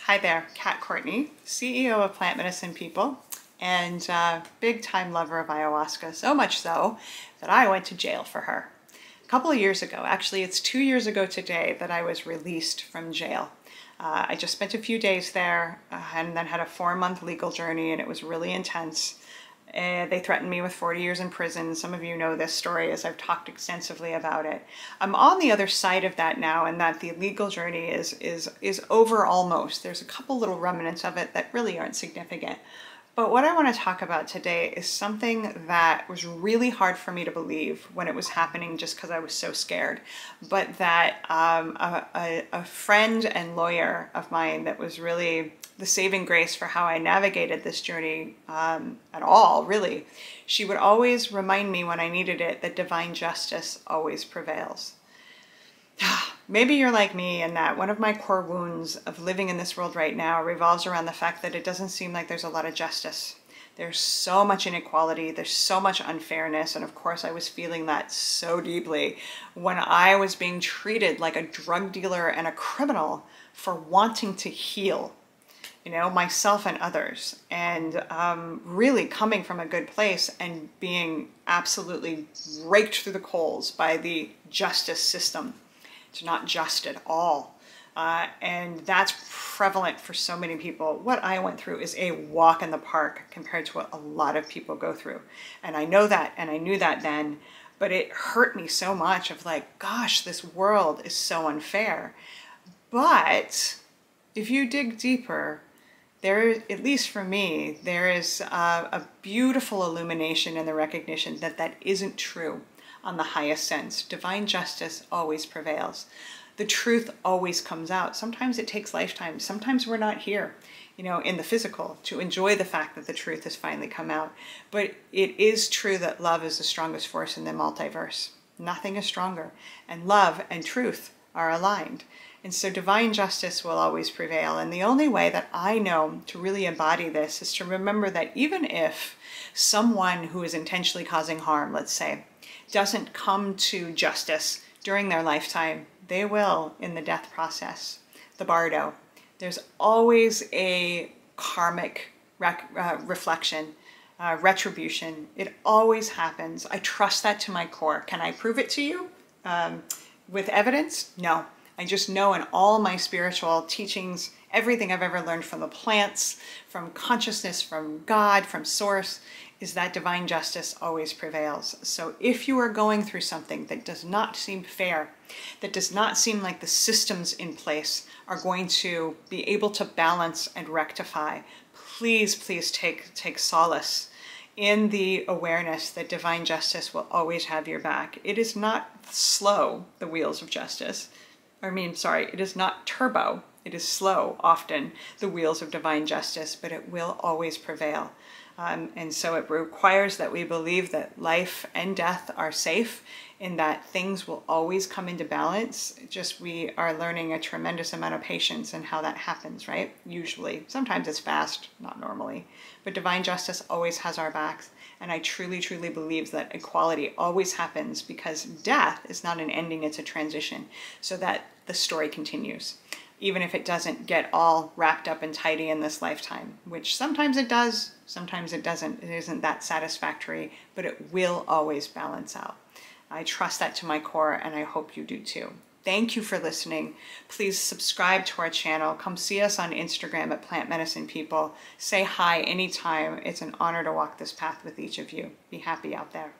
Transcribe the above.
Hi there, Kat Courtney, CEO of Plant Medicine People and big time lover of ayahuasca, so much so that I went to jail for her. A couple of years ago, actually it's 2 years ago today that I was released from jail. I just spent a few days there and then had a 4-month legal journey, and it was really intense. They threatened me with 40 years in prison. Some of you know this story as I've talked extensively about it. I'm on the other side of that now, and that the legal journey is over almost. There's a couple little remnants of it that really aren't significant. But what I want to talk about today is something that was really hard for me to believe when it was happening, just because I was so scared. But that a friend and lawyer of mine that was really the saving grace for how I navigated this journey at all, really, she would always remind me when I needed it that divine justice always prevails. Maybe you're like me in that one of my core wounds of living in this world right now revolves around the fact that it doesn't seem like there's a lot of justice. There's so much inequality, there's so much unfairness, and of course I was feeling that so deeply when I was being treated like a drug dealer and a criminal for wanting to heal, you know, myself and others, and really coming from a good place and being absolutely raked through the coals by the justice system. It's not just at all. And that's prevalent for so many people. What I went through is a walk in the park compared to what a lot of people go through. And I know that, and I knew that then, but it hurt me so much of like, gosh, this world is so unfair. But if you dig deeper, there, at least for me, there is a beautiful illumination in the recognition that that isn't true. On the highest sense, divine justice always prevails. The truth always comes out. Sometimes it takes lifetimes. Sometimes we're not here, you know, in the physical to enjoy the fact that the truth has finally come out. But it is true that love is the strongest force in the multiverse. Nothing is stronger. And love and truth are aligned. And so divine justice will always prevail. And the only way that I know to really embody this is to remember that even if someone who is intentionally causing harm, let's say, doesn't come to justice during their lifetime, they will in the death process. The bardo. There's always a karmic reflection, retribution. It always happens. I trust that to my core. Can I prove it to you with evidence? No. I just know in all my spiritual teachings, everything I've ever learned from the plants, from consciousness, from God, from source, is that divine justice always prevails. So if you are going through something that does not seem fair, that does not seem like the systems in place are going to be able to balance and rectify, please, please take solace in the awareness that divine justice will always have your back. It is not slow, the wheels of justice. It is not turbo. It is slow, often, the wheels of divine justice, but it will always prevail. And so it requires that we believe that life and death are safe, in that things will always come into balance. Just we are learning a tremendous amount of patience in how that happens, right? Usually. Sometimes it's fast, not normally. But divine justice always has our backs. And I truly, truly believe that equality always happens because death is not an ending, it's a transition, so that the story continues. Even if it doesn't get all wrapped up and tidy in this lifetime, which sometimes it does, sometimes it doesn't. It isn't that satisfactory, but it will always balance out. I trust that to my core, and I hope you do too. Thank you for listening. Please subscribe to our channel. Come see us on Instagram at Plant Medicine People. Say hi anytime. It's an honor to walk this path with each of you. Be happy out there.